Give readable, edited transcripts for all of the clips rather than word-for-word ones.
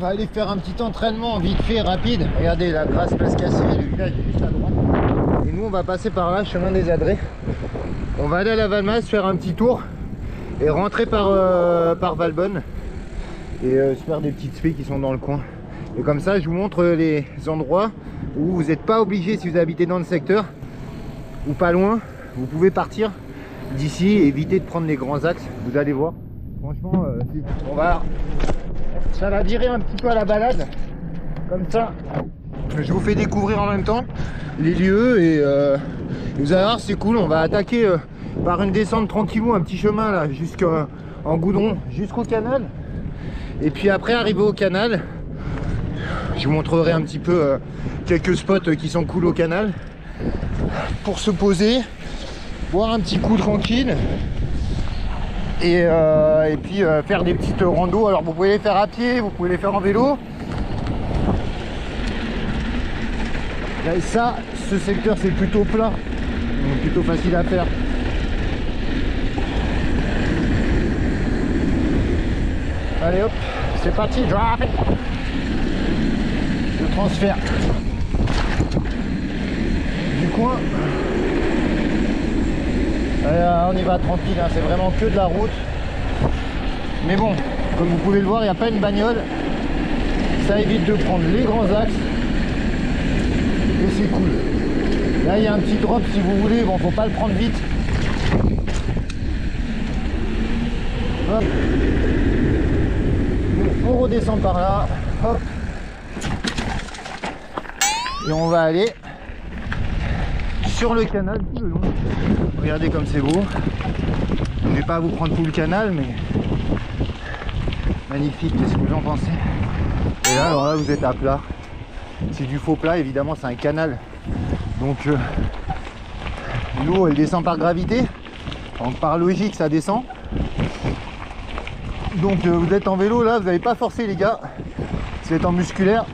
va aller faire un petit entraînement vite fait, rapide. Regardez, la Grasse Place Cassée, le village est juste à droite. Et nous, on va passer par là, chemin des Adrets. On va aller à la Valmas, faire un petit tour et rentrer par Valbonne et se faire des petites spé qui sont dans le coin. Et comme ça, je vous montre les endroits où vous n'êtes pas obligé, si vous habitez dans le secteur ou pas loin, vous pouvez partir d'ici et éviter de prendre les grands axes. Vous allez voir, franchement, ça va virer un petit peu à la balade. Comme ça, je vous fais découvrir en même temps les lieux et vous allez voir, c'est cool. On va attaquer par une descente tranquillou, un petit chemin là, jusqu'en goudron, jusqu'au canal. Et puis après, arriver au canal, je vous montrerai un petit peu quelques spots qui sont cool au canal pour se poser, boire un petit coup tranquille et puis faire des petites randos. Alors vous pouvez les faire à pied, vous pouvez les faire en vélo. Et ça, ce secteur c'est plutôt plat, donc plutôt facile à faire. Allez hop, c'est parti, drop. Le transfert du coin. Allez, on y va tranquille, hein, c'est vraiment que de la route. Mais bon, comme vous pouvez le voir, il n'y a pas une bagnole. Ça évite de prendre les grands axes. Et c'est cool. Là, il y a un petit drop si vous voulez. Bon, faut pas le prendre vite. Hop. On redescend par là. Hop. Et on va aller sur le canal tout le long. Regardez comme c'est beau. Je ne vais pas vous prendre tout le canal, mais magnifique. Qu'est-ce que vous en pensez? Et là, alors là, vous êtes à plat. C'est du faux plat, évidemment, c'est un canal. Donc l'eau, elle descend par gravité. Donc par logique, ça descend. Donc vous êtes en vélo, là, vous n'allez pas forcer, les gars. Si vous êtes en musculaire,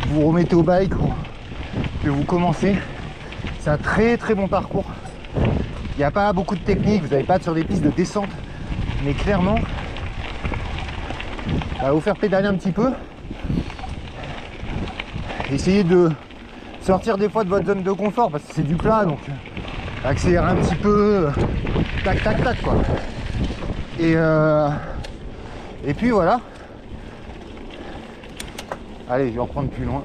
vous remettez au bike ou que vous commencez. C'est un très très bon parcours. Il n'y a pas beaucoup de technique, vous n'allez pas être sur des pistes de descente, mais clairement, ça va vous faire pédaler un petit peu. Essayez de sortir des fois de votre zone de confort parce que c'est du plat, donc accélérer un petit peu, tac tac tac quoi. Et puis voilà. Allez, je vais reprendre plus loin.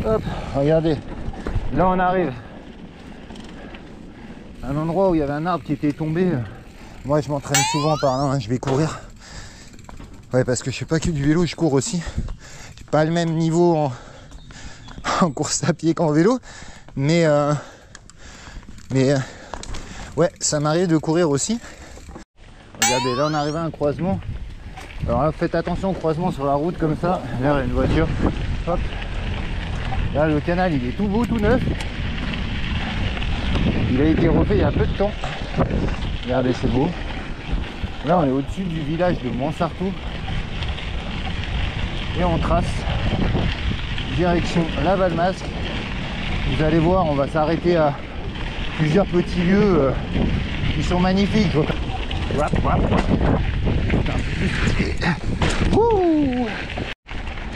Hop, regardez. Là on arrive à un endroit où il y avait un arbre qui était tombé. Moi je m'entraîne souvent par là, hein. Je vais courir. Ouais, parce que je fais pas que du vélo, je cours aussi. J'ai pas le même niveau en course à pied qu'en vélo, mais ouais, ça m'arrive de courir aussi. Regardez, là on arrive à un croisement. Alors là, faites attention au croisement sur la route comme ça. Là il y a une voiture. Hop. Là le canal il est tout beau, tout neuf. Il a été refait il y a peu de temps. Regardez, c'est beau. Là on est au-dessus du village de Montsartou. Et on trace direction la Valmasque. Vous allez voir, on va s'arrêter à plusieurs petits lieux qui sont magnifiques.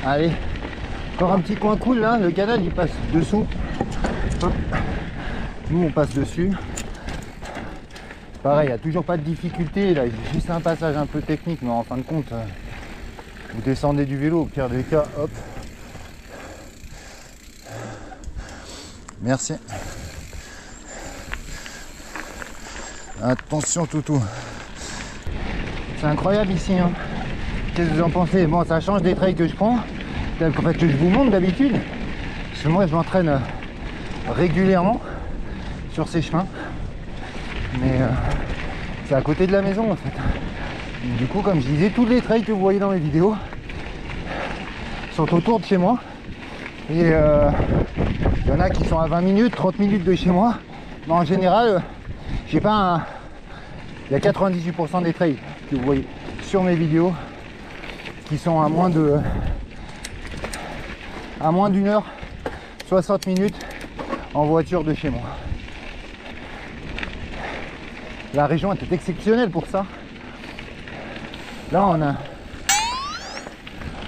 Allez, encore un petit coin cool là, le canal il passe dessous. Hop. Nous on passe dessus. Pareil, il n'y a toujours pas de difficulté, là j'ai juste un passage un peu technique, mais en fin de compte, vous descendez du vélo au pire des cas, hop. Merci. Attention toutou. C'est incroyable ici, hein. Qu'est-ce que vous en pensez? Bon, ça change des trails que je prends, en fait, que je vous montre d'habitude. Parce que moi je m'entraîne régulièrement sur ces chemins. Mais c'est à côté de la maison en fait. Et du coup, comme je disais, tous les trails que vous voyez dans mes vidéos sont autour de chez moi. Et il y en a qui sont à 20 minutes, 30 minutes de chez moi. Mais en général, j'ai pas un... Il y a 98% des trails que vous voyez sur mes vidéos qui sont à moins d'une heure, 60 minutes en voiture de chez moi. La région était exceptionnelle pour ça. Là on a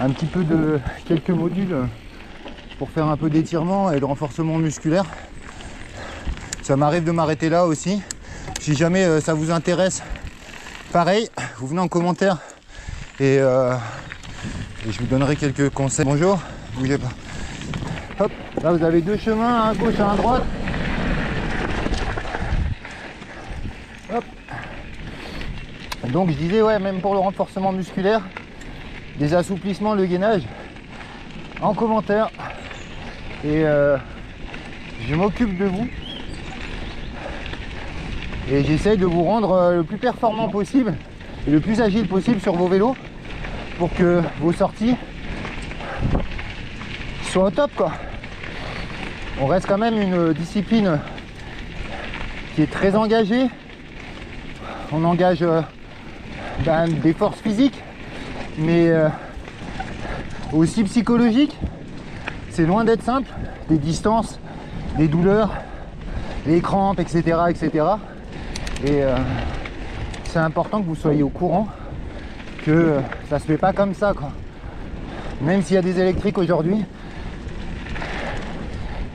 un petit peu de quelques modules pour faire un peu d'étirement et de renforcement musculaire. Ça m'arrive de m'arrêter là aussi. Si jamais ça vous intéresse, pareil, vous venez en commentaire et je vous donnerai quelques conseils. Bonjour, bougez pas. Hop, là vous avez deux chemins, un à gauche et un à droite. Hop. Donc je disais, ouais, même pour le renforcement musculaire, des assouplissements, le gainage, en commentaire. Et je m'occupe de vous. Et j'essaye de vous rendre le plus performant possible et le plus agile possible sur vos vélos pour que vos sorties soient au top, quoi. On reste quand même une discipline qui est très engagée. On engage des forces physiques, mais aussi psychologiques. C'est loin d'être simple, des distances, des douleurs, les crampes, etc. etc. Et c'est important que vous soyez au courant que ça se fait pas comme ça, quoi. Même s'il y a des électriques aujourd'hui,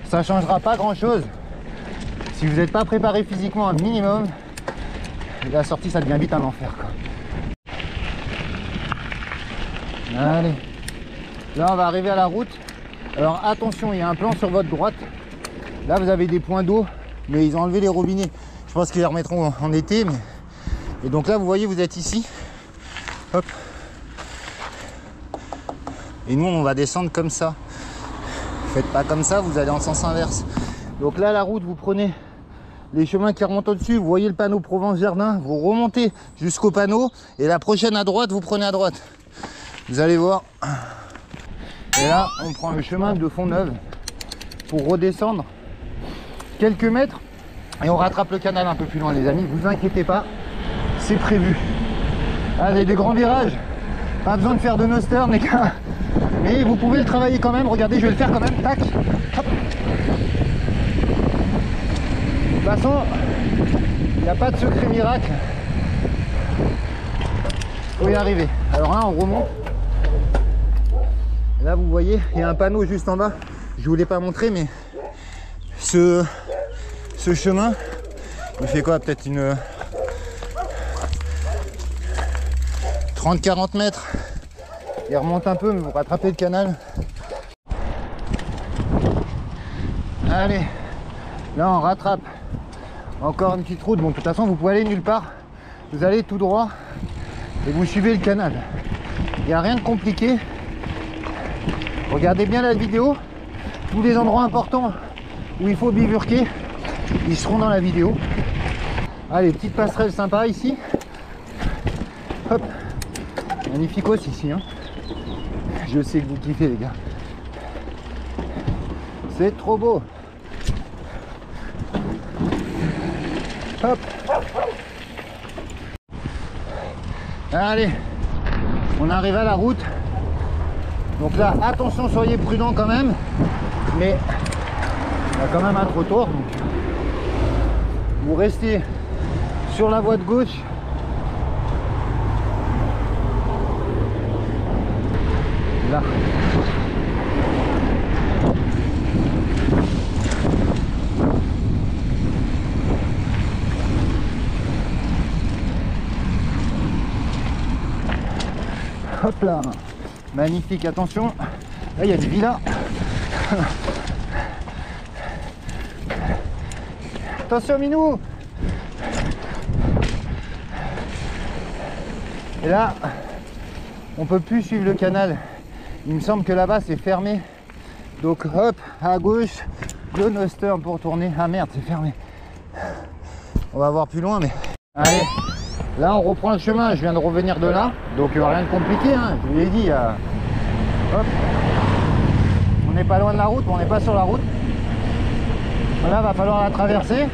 ça changera pas grand chose. Si vous n'êtes pas préparé physiquement un minimum, la sortie ça devient vite un enfer, quoi. Allez, là on va arriver à la route. Alors attention, il y a un plan sur votre droite. Là vous avez des points d'eau, mais ils ont enlevé les robinets. Je pense qu'ils les remettront en été. Et donc là vous voyez, vous êtes ici. Hop. Et nous on va descendre comme ça. Faites pas comme ça, vous allez en sens inverse. Donc là la route, vous prenez les chemins qui remontent au-dessus. Vous voyez le panneau Provence Jardin. Vous remontez jusqu'au panneau. Et la prochaine à droite, vous prenez à droite. Vous allez voir. Et là, on prend le chemin de Font-Neuve pour redescendre quelques mètres et on rattrape le canal un peu plus loin, les amis. Vous inquiétez pas, c'est prévu. Allez, des grands virages. Pas besoin de faire de no-turn, les gars. Mais vous pouvez le travailler quand même. Regardez, je vais le faire quand même. Tac. Hop. De toute façon, il n'y a pas de secret miracle. Il faut y arriver. Alors là, on remonte. Là vous voyez, il y a un panneau juste en bas. Je ne vous l'ai pas montré, mais ce chemin, il fait quoi, peut-être une 30-40 mètres. Il remonte un peu, mais vous rattrapez le canal. Allez, là on rattrape. Encore une petite route. Bon, de toute façon, vous pouvez aller nulle part. Vous allez tout droit et vous suivez le canal. Il n'y a rien de compliqué. Regardez bien la vidéo. Tous les endroits importants où il faut bivurquer, ils seront dans la vidéo. Allez, petite passerelle sympa ici. Hop. Magnifique aussi ici, hein. Je sais que vous kiffez, les gars. C'est trop beau. Hop. Allez, on arrive à la route. Donc là, attention, soyez prudents quand même. Mais il y a quand même un trottoir. Donc vous restez sur la voie de gauche. Là. Hop là. Magnifique, attention. Là, il y a des villas. Attention, Minou. Et là, on peut plus suivre le canal. Il me semble que là-bas, c'est fermé. Donc, hop, à gauche, le no-turn pour tourner. Ah merde, c'est fermé. On va voir plus loin, mais... Allez, là, on reprend le chemin. Je viens de revenir de là. Donc, rien de compliqué, hein. Je vous l'ai dit. Hop. On n'est pas loin de la route, mais on n'est pas sur la route. Là, va falloir la traverser.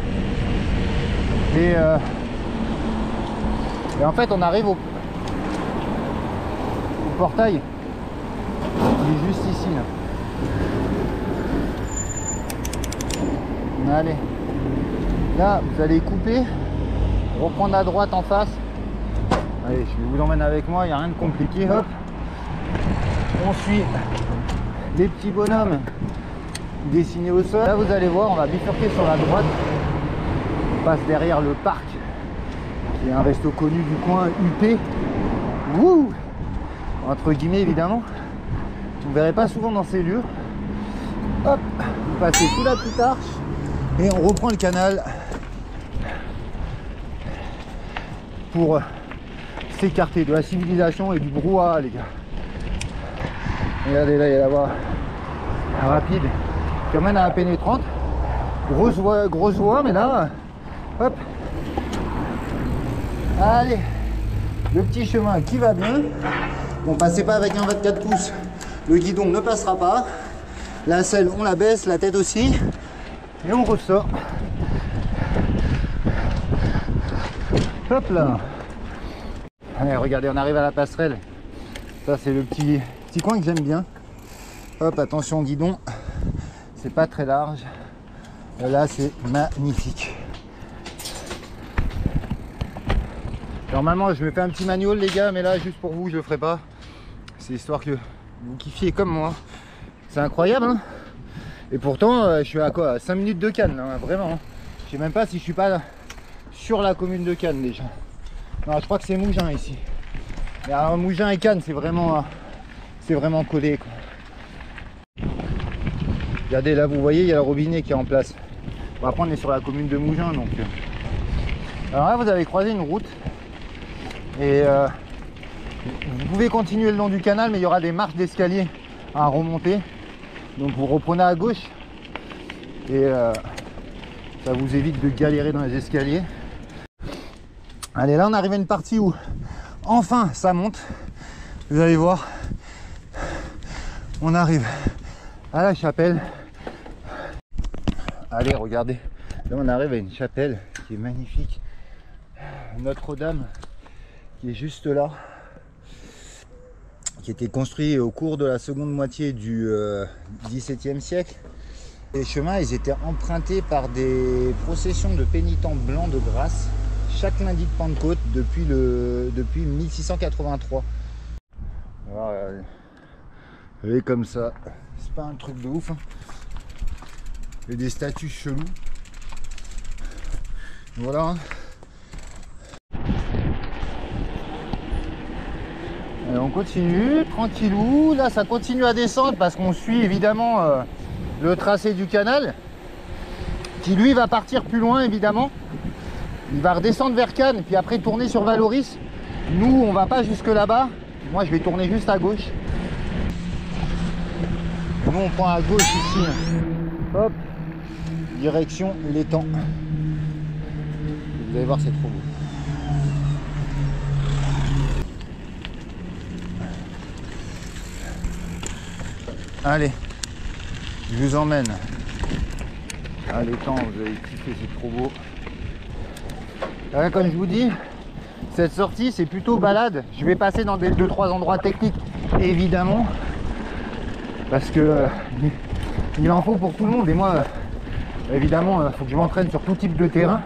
Et en fait, on arrive au portail. Il est juste ici, là. Allez. Là, vous allez couper. Reprendre à droite en face. Allez, je vous emmène avec moi. Il n'y a rien de compliqué. Hop. On suit les petits bonhommes dessinés au sol. Là vous allez voir, on va bifurquer sur la droite. On passe derrière le parc, qui est un resto connu du coin, UP. Wouh, entre guillemets évidemment. Vous ne verrez pas souvent dans ces lieux. Hop, vous passez sous la petite arche et on reprend le canal pour s'écarter de la civilisation et du brouhaha, les gars. Regardez là, il y a la voie rapide qui amène à la pénétrante. Grosse voie, mais là, hop. Allez, le petit chemin qui va bien. Bon, passez pas avec un 24 pouces, le guidon ne passera pas. La selle, on la baisse, la tête aussi. Et on ressort. Hop là. Allez, regardez, on arrive à la passerelle. Ça, c'est le petit coin que j'aime bien. Hop, attention au guidon. C'est pas très large. Et là, c'est magnifique. Normalement, je me fais un petit manual, les gars, mais là, juste pour vous, je le ferai pas. C'est histoire que vous kiffiez comme moi. C'est incroyable, hein. Et pourtant, je suis à quoi? 5 minutes de Cannes, hein, vraiment. Je sais même pas si je suis pas là, sur la commune de Cannes, déjà. Non, je crois que c'est Mougins, ici. Mais alors, Mougins et Cannes, c'est vraiment collé, quoi. Regardez, là, vous voyez, il y a le robinet qui est en place. Bon, après, on est sur la commune de Mougins, donc... Alors là, vous avez croisé une route. Et vous pouvez continuer le long du canal, mais il y aura des marches d'escalier à remonter. Donc vous reprenez à gauche. Et ça vous évite de galérer dans les escaliers. Allez, là on arrive à une partie où enfin ça monte. Vous allez voir. On arrive à la chapelle. Allez, regardez. Là on arrive à une chapelle qui est magnifique. Notre-Dame qui est juste là, qui a été construit au cours de la seconde moitié du XVIIe siècle. Les chemins, ils étaient empruntés par des processions de pénitents blancs de grâce chaque lundi de Pentecôte depuis 1683. Alors, et comme ça, c'est pas un truc de ouf, hein. Il y a des statues chelous. Voilà, hein. Et on continue, tranquillou. Là, ça continue à descendre parce qu'on suit évidemment le tracé du canal qui lui va partir plus loin évidemment. Il va redescendre vers Cannes puis après tourner sur Valoris. Nous, on va pas jusque là-bas. Moi, je vais tourner juste à gauche. Nous, on prend à gauche ici. Hop, direction l'étang. Vous allez voir, c'est trop beau. Allez, je vous emmène à l'étang, vous allez kiffer, c'est trop beau. Là, comme je vous dis, cette sortie c'est plutôt balade. Je vais passer dans 2-3 endroits techniques évidemment, parce que il en faut pour tout le monde. Et moi, évidemment, il faut que je m'entraîne sur tout type de terrain.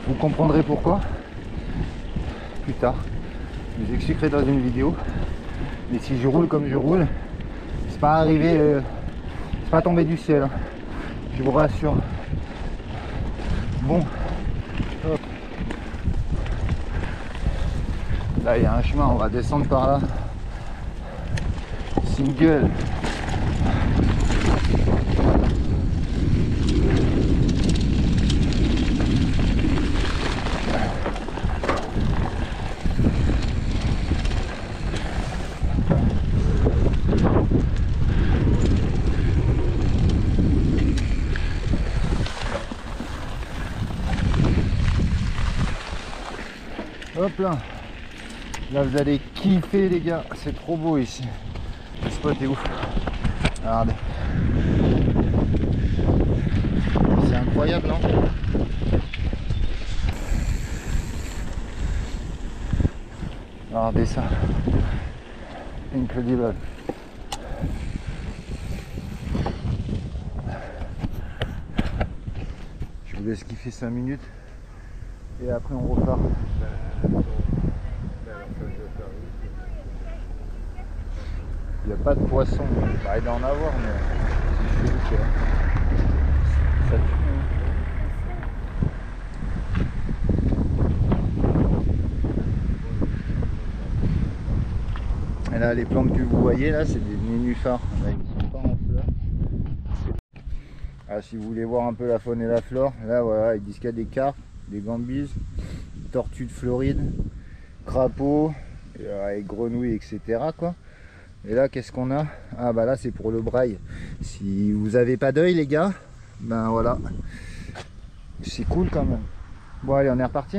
Vous comprendrez pourquoi plus tard. Je vous expliquerai dans une vidéo. Mais si je roule comme je roule, c'est pas arrivé, c'est pas tombé du ciel, hein. Je vous rassure. Bon, hop. Là il y a un chemin, on va descendre par là. Single. Hop là, là vous allez kiffer les gars, c'est trop beau ici. Le spot est ouf. Regardez. C'est incroyable, non? Regardez ça. Incroyable. Je vous laisse kiffer 5 minutes et après on repart. Il n'y a pas de poisson. Bah, il doit en avoir, mais c'est chelou, quoi. Ça tue, hein. Et là, les plantes que vous voyez là, c'est des nénuphars. Là, ils sont pas en fleurs. Ah, si vous voulez voir un peu la faune et la flore, là voilà, ils disent qu'il y a des carpes, des gambises, tortues de Floride, crapauds, et grenouilles, etc. quoi. Et là, qu'est-ce qu'on a? Ah bah là, c'est pour le braille. Si vous avez pas d'œil, les gars, ben voilà, c'est cool quand même. Bon allez, on est reparti.